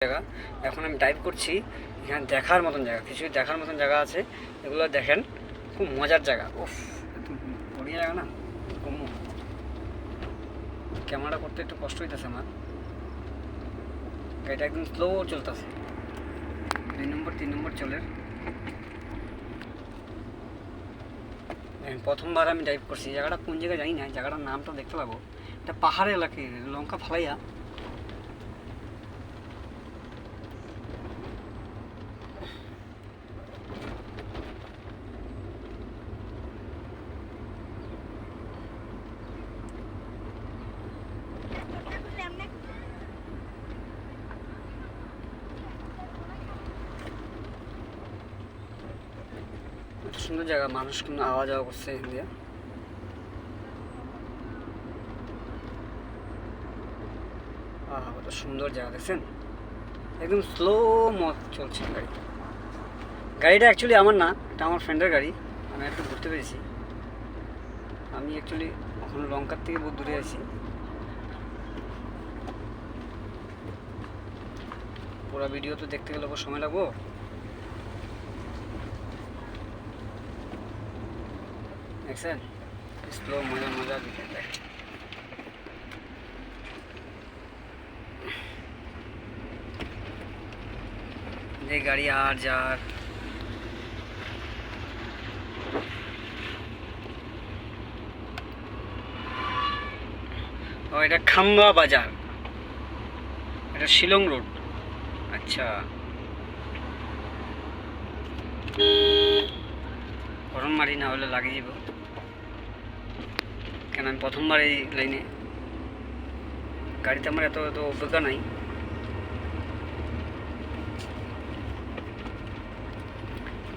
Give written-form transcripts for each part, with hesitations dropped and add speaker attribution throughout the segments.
Speaker 1: জায়গা। এখন আমি ড্রাইভ করছি, এখানে দেখার মতন জায়গা, কিছু দেখার মতন জায়গা আছে, এগুলো দেখেন, খুব মজার জায়গা। উফ, এত বড়িয়া জায়গা না, কমু ক্যামেরা করতে একটু কষ্ট হইতেছে আমার, গাড়িটা একদম স্লো চলতেছে, 2 নম্বর 3 নম্বর চলে। প্রথমবার আমি ড্রাইভ করছি, জায়গাটা কোন জায়গায় জানি না, জায়গাটার নামটা দেখতে পাবো, এটা পাহাড় এলাকায় লঙ্কা ফালাইয়া। সুন্দর জায়গা, মানুষ কিন্তু আওয়া যাওয়া করছে এখান দিয়ে। আহা, কত সুন্দর জায়গা দেখছেন, একদম স্লো মত চলছে গাড়ি। গাড়িটা অ্যাকচুয়ালি আমার না, এটা আমার ফ্রেন্ডের গাড়ি, আমি একটু ঘুরতে পেরেছি। আমি অ্যাকচুয়ালি ওখানে লঙ্কার থেকে বহু দূরে আছি। পুরো ভিডিও তো দেখতে গেলে সময় লাগবো। দেখছেন স্লো মজা মজা দিতে দেখ। যে গাড়ি আর যার, ও এটা খাম্বা বাজার, এটা শিলং রোড। আচ্ছা, গরম মারি না হলে লাগে যাব, কেন আমি প্রথমবার এই লাইনে, গাড়িতে আমার এত এত অভিজ্ঞতা নাই।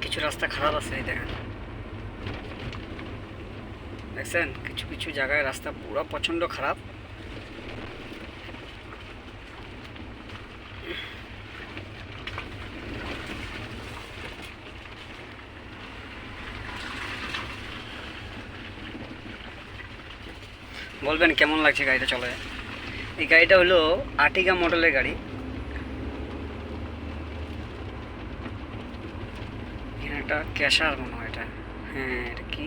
Speaker 1: কিছু রাস্তা খারাপ আছে, এই দেখেন, দেখছেন কিছু কিছু জায়গায় রাস্তা পুরো প্রচণ্ড খারাপ। বলবেন কেমন লাগছে গাড়িটা চলে। এই গাড়িটা হলো আর্টিগা মডেলের গাড়ি। এখানে একটা ক্যাশার মনে হয় এটা, হ্যাঁ এটা কি,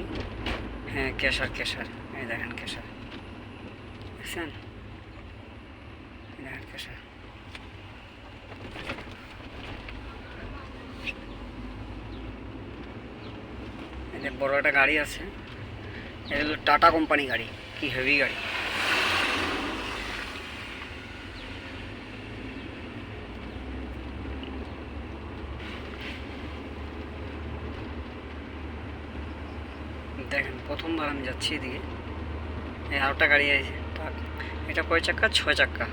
Speaker 1: হ্যাঁ ক্যাশার ক্যাশার, এই দেখেন ক্যাশার, দেখছেন দেখেন ক্যাশার। এতে বড় একটা গাড়ি আছে, এটা হলো টাটা কোম্পানি গাড়ি, কি হেভি গাড়ি। দেখেন প্রথমবার আমি যাচ্ছি এদিকে, এই আরেকটা গাড়ি আছে, এটা কয় চাক্কা, 6 চাক্কা।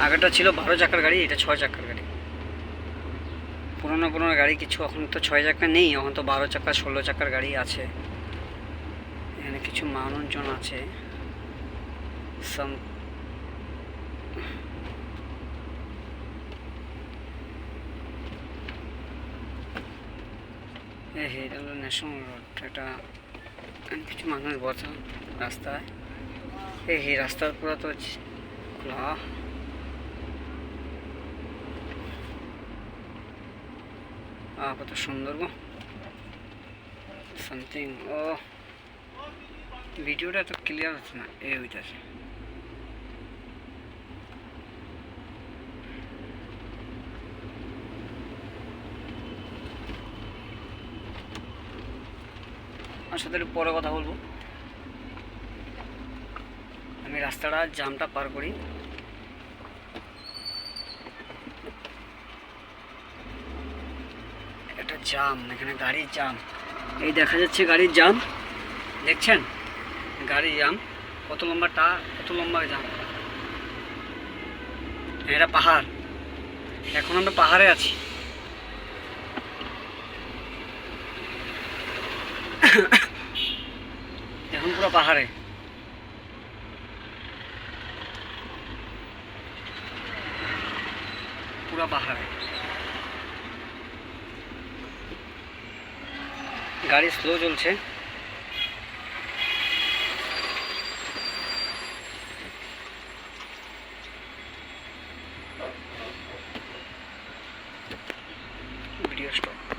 Speaker 1: আগেরটা ছিল 12 চাকার গাড়ি, এটা 6 চাকার গাড়ি। পুরোনো পুরোনো গাড়ি কিছু এখন তো 6 চাকা নেই, এখন তো 12 চাকা 16 চাকার গাড়ি আছে। এখানে কিছু মানুষজন আছে, এটা হলো ন্যাশনাল রোড, এটা কিছু মানুষ বসা রাস্তায়, এই রাস্তার পুরো তো খোলা। কত সুন্দর গো, সামথিং। ও ভিডিওটা এত ক্লিয়ার হচ্ছে না, এই হইতেছে। আমার সাথে একটু পরে কথা বলবো, আমি রাস্তাটা জামটা পার করি। এটা জাম, এখানে গাড়ির জাম, এই দেখা যাচ্ছে গাড়ির জাম, দেখছেন গাড়ির জাম কত লম্বাটা, কত লম্বা জাম। এটা পাহাড়, এখন আমরা পাহাড়ে আছি। এখন পুরো পাহাড়ে, পুরো পাহাড়ে গাড়ি স্লো চলছে।
Speaker 2: যথেষ্ট।